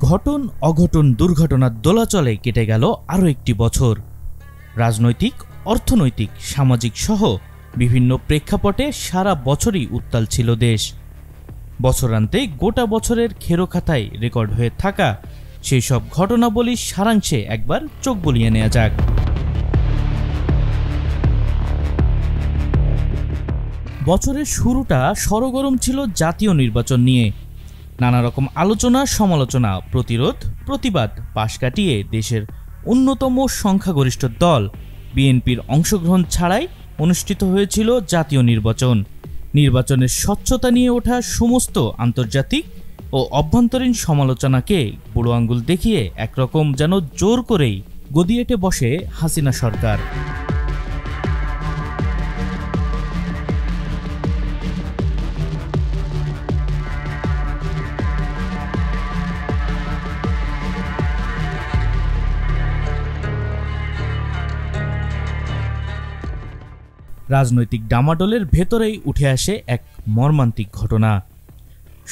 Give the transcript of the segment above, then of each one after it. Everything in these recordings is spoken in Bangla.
ঘটন অঘটন দুর্ঘটনার দোলাচলে কেটে গেল আরও একটি বছর। রাজনৈতিক, অর্থনৈতিক, সামাজিক সহ বিভিন্ন প্রেক্ষাপটে সারা বছরই উত্তাল ছিল দেশ। বছরান্তে গোটা বছরের খেরোখাতায় রেকর্ড হয়ে থাকা সেই সব ঘটনাবলীর সারাংশে একবার চোখ বুলিয়ে নেওয়া যাক। বছরের শুরুটা সরগরম ছিল জাতীয় নির্বাচন নিয়ে। নানা রকম আলোচনা, সমালোচনা, প্রতিরোধ, প্রতিবাদ পাশ কাটিয়ে দেশের অন্যতম সংখ্যাগরিষ্ঠ দল বিএনপির অংশগ্রহণ ছাড়াই অনুষ্ঠিত হয়েছিল জাতীয় নির্বাচন। নির্বাচনের স্বচ্ছতা নিয়ে ওঠা সমস্ত আন্তর্জাতিক ও অভ্যন্তরীণ সমালোচনাকে বুড়ো আঙ্গুল দেখিয়ে একরকম যেন জোর করেই গদিয়েটে বসে হাসিনা সরকার। রাজনৈতিক ডামাডোলের ভেতরেই উঠে আসে এক মর্মান্তিক ঘটনা।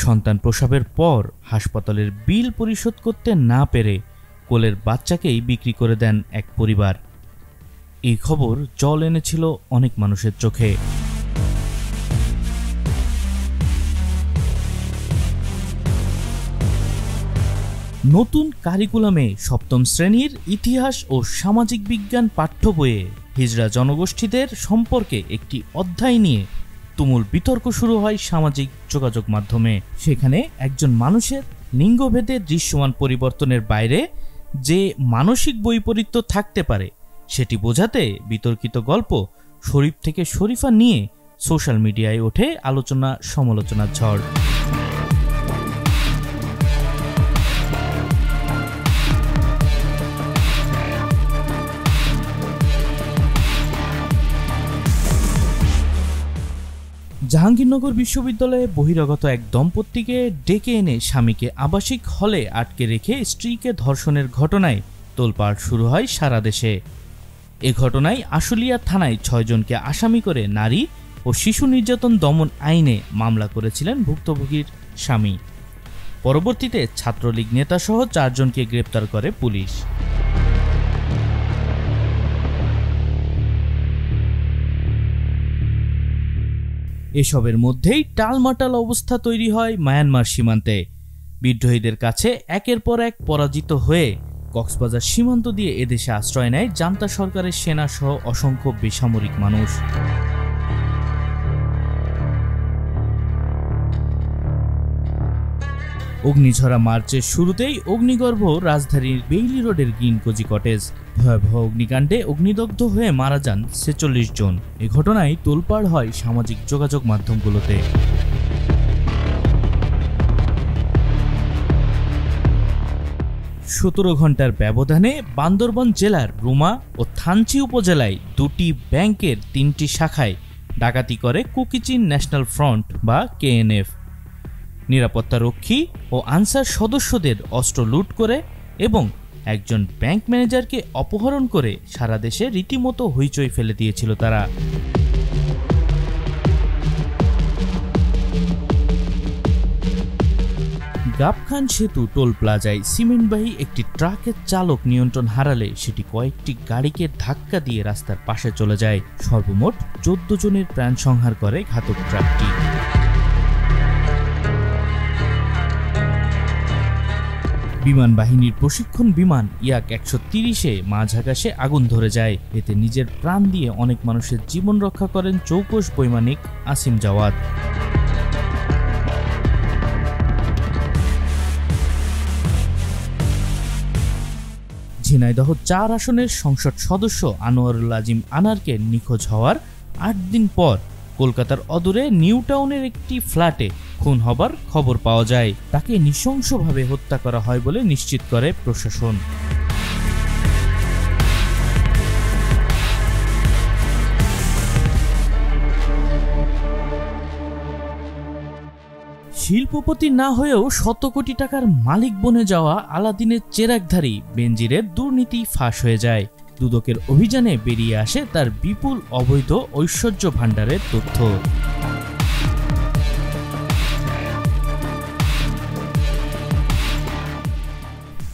সন্তান প্রসবের পর হাসপাতালের বিল পরিশোধ করতে না পেরে কোলের বাচ্চাকেই বিক্রি করে দেন এক পরিবার। এই খবর জল এনেছিল অনেক মানুষের চোখে। নতুন কারিকুলামে সপ্তম শ্রেণীর ইতিহাস ও সামাজিক বিজ্ঞান পাঠ্য বইয়ে হিজড়া জনগোষ্ঠীদের সম্পর্কে একটি অধ্যায় নিয়ে তুমুল বিতর্ক শুরু হয় সামাজিক যোগাযোগ মাধ্যমে। সেখানে একজন মানুষের লিঙ্গভেদে দৃশ্যমান পরিবর্তনের বাইরে যে মানসিক বৈপরীত্য থাকতে পারে সেটি বোঝাতে বিতর্কিত গল্প শরীফ থেকে শরীফা নিয়ে সোশ্যাল মিডিয়ায় ওঠে আলোচনা সমালোচনার ঝড়। জাহাঙ্গীরনগর বিশ্ববিদ্যালয়ে বহিরাগত এক দম্পতিকে ডেকে এনে স্বামীকে আবাসিক হলে আটকে রেখে স্ত্রীকে ধর্ষণের ঘটনায় তোলপাড় শুরু হয় সারা দেশে। এ ঘটনায় আশুলিয়া থানায় ৬ জনকে আসামি করে নারী ও শিশু নির্যাতন দমন আইনে মামলা করেছিলেন ভুক্তভোগীর স্বামী। পরবর্তীতে ছাত্রলীগ নেতাসহ ৪ জনকে গ্রেপ্তার করে পুলিশ। এসবের মধ্যেই টালমাটাল অবস্থা তৈরি হয় মায়ানমার সীমান্তে। বিদ্রোহীদের কাছে একের পর এক পরাজিত হয়ে কক্সবাজার সীমান্ত দিয়ে এদেশে আশ্রয় নেয় জান্তা সরকারের সেনা সহ অসংখ্য বেসামরিক মানুষ। অগ্নিঝরা মার্চের শুরুতেই অগ্নিগর্ভ রাজধানীর বেইলি রোডের গ্রিনকোজি কটেজ। ভয়াবহ অগ্নিকাণ্ডে অগ্নিদগ্ধ হয়ে মারা যান ৪৬ জন। এ ঘটনায় তোলপাড় হয় সামাজিক যোগাযোগ মাধ্যমগুলোতে। সতেরো ঘন্টার ব্যবধানে বান্দরবান জেলার রুমা ও থানচি উপজেলায় ২টি ব্যাংকের ৩টি শাখায় ডাকাতি করে কুকিচিন ন্যাশনাল ফ্রন্ট বা কেএনএফ। নিরাপত্তারক্ষী ও আনসার সদস্যদের অস্ত্র লুট করে এবং একজন ব্যাংক ম্যানেজারকে অপহরণ করে সারা দেশে রীতিমতো হইচই ফেলে দিয়েছিল তারা। গাবখান সেতু টোল প্লাজায় সিমেন্টবাহী একটি ট্রাকের চালক নিয়ন্ত্রণ হারালে সেটি কয়েকটি গাড়িকে ধাক্কা দিয়ে রাস্তার পাশে চলে যায়। সর্বমোট ১৪ জনের প্রাণ সংহার করে ঘাতক ট্রাকটি। বিমান বাহিনীর প্রশিক্ষণ বিমান ইয়াক ১৩০-এ মাঝ আকাশে আগুন ধরে যায়। এতে নিজের প্রাণ দিয়ে অনেক মানুষের জীবন রক্ষা করেন চৌকস বৈমানিক আসিম জাওয়াদ। ঝিনাইদহ ৪ আসনের সংসদ সদস্য আনোয়ারুল আজিম আনারকে নিখোঁজ হওয়ার ৮ দিন পর কলকাতার অদূরে নিউ টাউনের একটি ফ্ল্যাটে খুন হবার খবর পাওয়া যায়। তাকে নৃশংসভাবে হত্যা করা হয় বলে নিশ্চিত করে প্রশাসন। শিল্পপতি না হয়েও শত কোটি টাকার মালিক বনে যাওয়া আলাদিনের চেরাগধারী বেনজিরের দুর্নীতি ফাঁস হয়ে যায়। দুদকের অভিযানে বেরিয়ে আসে তার বিপুল অবৈধ ঐশ্বর্য ভাণ্ডারের তথ্য।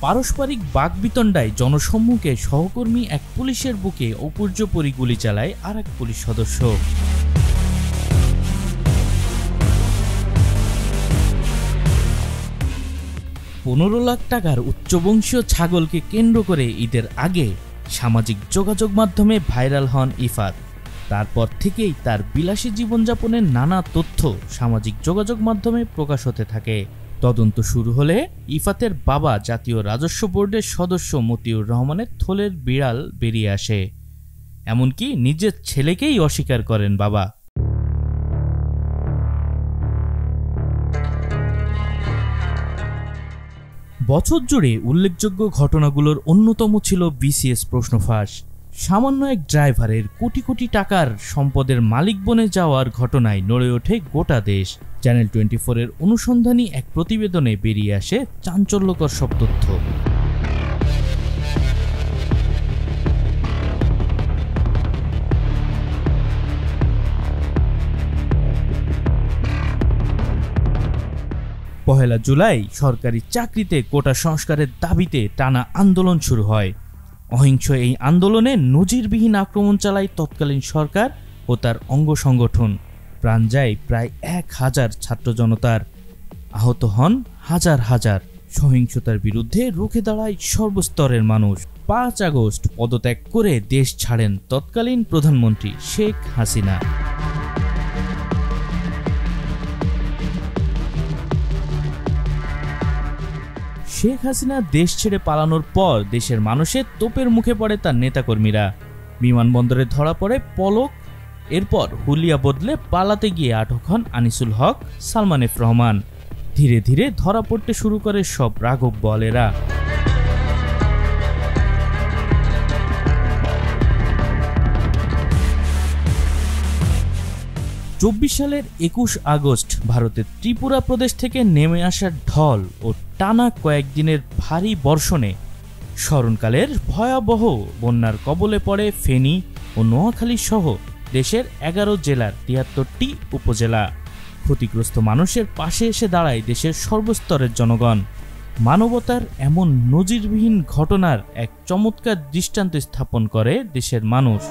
পারস্পরিক বাকবিতণ্ডায় জনসম্মুখে সহকর্মী এক পুলিশের বুকে অপূর্যপরি গুলি চালায় আর এক পুলিশ সদস্য। 15 লাখ টাকার উচ্চবংশীয় ছাগলকে কেন্দ্র করে ঈদের আগে সামাজিক যোগাযোগ মাধ্যমে ভাইরাল হন ইফাত। তারপর থেকেই তার বিলাসী জীবনযাপনের নানা তথ্য সামাজিক যোগাযোগ মাধ্যমে প্রকাশ হতে থাকে। তদন্ত শুরু হলে ইফাতের বাবা জাতীয় রাজস্ব বোর্ডের সদস্য মতিউর রহমানের থলের বিড়াল বেরিয়ে আসে। এমনকি নিজের ছেলেকেই অস্বীকার করেন বাবা। বছর জুড়ে উল্লেখযোগ্য ঘটনাগুলোর অন্যতম ছিল বিসিএস প্রশ্ন ফাঁস। সামান্য এক ড্রাইভারের কোটি কোটি টাকার সম্পদের মালিক বনে যাওয়ার ঘটনায় নড়ে ওঠে গোটা দেশ। চ্যানেল 24-এর অনুসন্ধানী এক প্রতিবেদনে বেরিয়ে আসে চাঞ্চল্যকর সব তথ্য। পহেলা জুলাই সরকারি চাকরিতে কোটা সংস্কারের দাবিতে টানা আন্দোলন শুরু হয়। অহিংস এই আন্দোলনে নজিরবিহীন আক্রমণ চালায় তৎকালীন সরকার ও তার অঙ্গ সংগঠন। প্রাণ যায় প্রায় 1000 ছাত্র জনতার, আহত হন হাজার হাজার। সহিংসতার বিরুদ্ধে রুখে দাঁড়ায় সর্বস্তরের মানুষ। 5 আগস্ট পদত্যাগ করে দেশ ছাড়েন তৎকালীন প্রধানমন্ত্রী শেখ হাসিনা। শেখ হাসিনা দেশ ছেড়ে পালানোর পর দেশের মানুষের তোপের মুখে পড়ে তার নেতাকর্মীরা। বিমানবন্দরে ধরা পড়ে পলক। এরপর হুলিয়া বদলে পালাতে গিয়ে আটক হন আনিসুল হক, সালমান এফ রহমান। ধীরে ধীরে ধরা পড়তে শুরু করে সব রাঘব বলেরা। 24 সালের 21 আগস্ট ভারতের ত্রিপুরা প্রদেশ থেকে নেমে আসা ঢল ও টানা কয়েকদিনের ভারী বর্ষণে স্মরণকালের ভয়াবহ বন্যার কবলে পড়ে ফেনী ও নোয়াখালী সহ দেশের 11 জেলার 73টি উপজেলা। ক্ষতিগ্রস্ত মানুষের পাশে এসে দাঁড়ায় দেশের সর্বস্তরের জনগণ। মানবতার এমন নজিরবিহীন ঘটনার এক চমৎকার দৃষ্টান্ত স্থাপন করে দেশের মানুষ।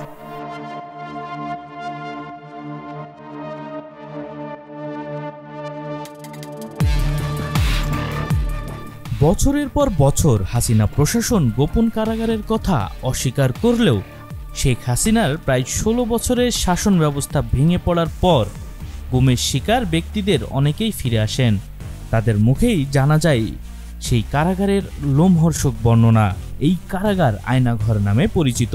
বছরের পর বছর হাসিনা প্রশাসন গোপন কারাগারের কথা অস্বীকার করলেও শেখ হাসিনার প্রায় 16 বছরের শাসন ব্যবস্থা ভেঙে পড়ার পর গুমের শিকার ব্যক্তিদের অনেকেই ফিরে আসেন। তাদের মুখেই জানা যায় সেই কারাগারের লোমহর্ষক বর্ণনা। এই কারাগার আয়নাঘর নামে পরিচিত।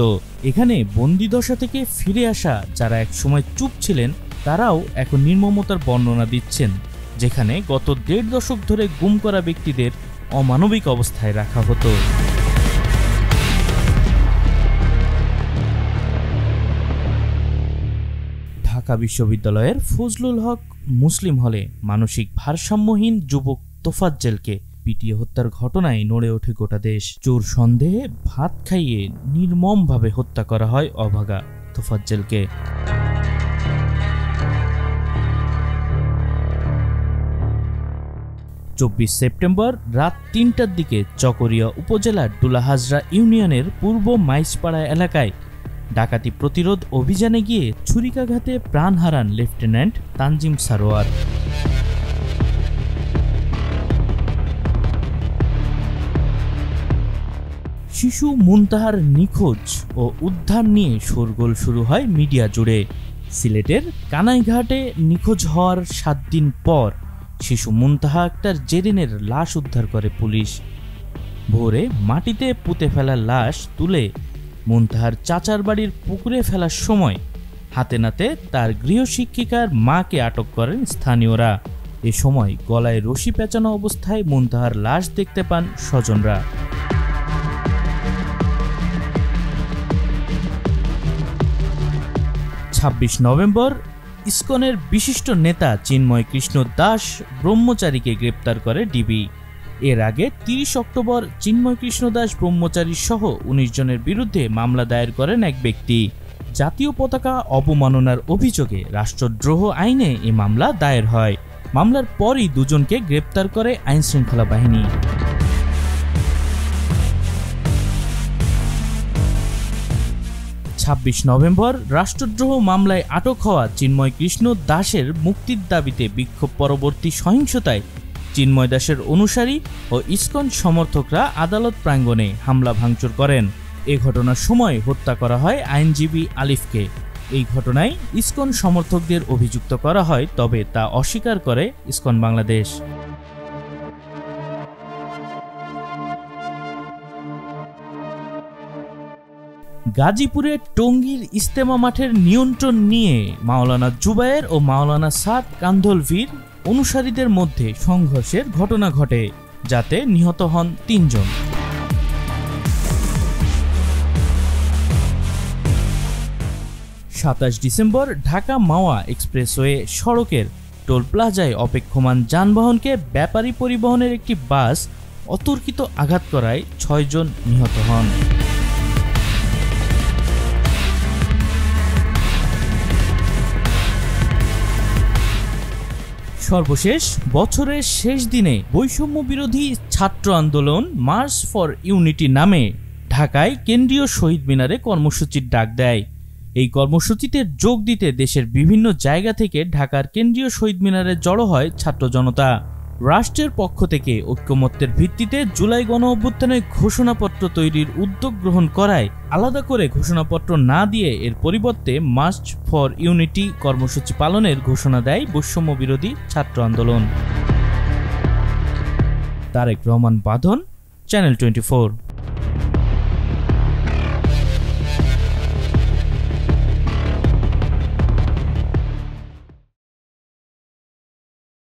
এখানে বন্দিদশা থেকে ফিরে আসা যারা একসময় চুপ ছিলেন তারাও এখন নির্মমতার বর্ণনা দিচ্ছেন, যেখানে গত 1.5 দশক ধরে গুম করা ব্যক্তিদের অমানবিক অবস্থায় রাখা হতো। ঢাকা বিশ্ববিদ্যালয়ের ফজলুল হক মুসলিম হলে মানসিক ভারসাম্যহীন যুবক তোফাজ্জেলকে পিটিয়ে হত্যার ঘটনায় নড়ে ওঠে গোটা দেশ। চোর সন্দেহে ভাত খাইয়ে নির্মমভাবে হত্যা করা হয় অভাগা তোফাজ্জেলকে। 24 সেপ্টেম্বর রাত 3টার দিকে চকরিয়া উপজেলার ডুলাহাজরা ইউনিয়নের পূর্ব মাইজপাড়া এলাকায় ডাকাতি প্রতিরোধ অভিযানে গিয়ে ছুরিকাঘাতে প্রাণ হারান লেফটেন্যান্ট তানজিম সারোয়ার। শিশু মুনতাহার নিখোঁজ ও উদ্ধার নিয়ে শোরগোল শুরু হয় মিডিয়া জুড়ে। সিলেটের কানাইঘাটে নিখোঁজ হওয়ার 7 দিন পর শিশু মুনতাহা আক্তার জেরিনের লাশ উদ্ধার করে পুলিশ। ভোরে মাটিতে পুঁতে ফেলা লাশ তুলে মুনতাহার চাচার বাড়ির পুকুরে ফেলার সময় হাতে নাতে তার গৃহশিক্ষিকার মাকে আটক করেন স্থানীয়রা। এ সময় গলায় রশি পেঁচানো অবস্থায় মুনতাহার লাশ দেখতে পান স্বজনরা। 26 নভেম্বর ইসকনের বিশিষ্ট নেতা চিন্ময় কৃষ্ণ দাস ব্রহ্মচারীকে গ্রেপ্তার করে ডিবি। এর আগে 30 অক্টোবর চিন্ময় কৃষ্ণ দাস ব্রহ্মচারী সহ 19 জনের বিরুদ্ধে মামলা দায়ের করেন এক ব্যক্তি। জাতীয় পতাকা অবমাননার অভিযোগে রাষ্ট্রদ্রোহ আইনে এই মামলা দায়ের হয়। মামলার পরই দুজনকে গ্রেপ্তার করে আইনশৃঙ্খলা বাহিনী। 26 নভেম্বর রাষ্ট্রদ্রোহ মামলায় আটক হওয়া চিন্ময় কৃষ্ণ দাসের মুক্তির দাবিতে বিক্ষোভ পরবর্তী সহিংসতায় চিন্ময় দাসের অনুসারী ও ইসকন সমর্থকরা আদালত প্রাঙ্গণে হামলা ভাঙচুর করেন। এ ঘটনার সময় হত্যা করা হয় আইনজীবী আলিফকে। এই ঘটনায় ইসকন সমর্থকদের অভিযুক্ত করা হয়, তবে তা অস্বীকার করে ইসকন বাংলাদেশ। গাজীপুরে টঙ্গীর ইস্তেমা মাঠের নিয়ন্ত্রণ নিয়ে মাওলানা জুবায়ের ও মাওলানা সাদ কান্ধলভির অনুসারীদের মধ্যে সংঘর্ষের ঘটনা ঘটে, যাতে নিহত হন ৩ জন। ২৭ ডিসেম্বর ঢাকা মাওয়া এক্সপ্রেসওয়ে সড়কের টোল প্লাজায় অপেক্ষমান যানবাহনকে ব্যাপারী পরিবহনের একটি বাস অতর্কিত আঘাত করায় ৬ জন নিহত হন। সর্বশেষ বছরের শেষ দিনে বৈষম্য বিরোধী ছাত্র আন্দোলন মার্চ ফর ইউনিটি নামে ঢাকায় কেন্দ্রীয় শহীদ মিনারে কর্মসূচির ডাক দেয়। এই কর্মসূচিতে যোগ দিতে দেশের বিভিন্ন জায়গা থেকে ঢাকার কেন্দ্রীয় শহীদ মিনারে জড়ো হয় ছাত্র জনতা। রাষ্ট্রের পক্ষ থেকে ঐক্যমত্যের ভিত্তিতে জুলাই গণ অভ্যুত্থানে ঘোষণাপত্র তৈরির উদ্যোগ গ্রহণ করায় আলাদা করে ঘোষণাপত্র না দিয়ে এর পরিবর্তে মার্চ ফর ইউনিটি কর্মসূচি পালনের ঘোষণা দেয় বৈষম্য বিরোধী ছাত্র আন্দোলন। তারেক রহমান বাঁধন, চ্যানেল 24।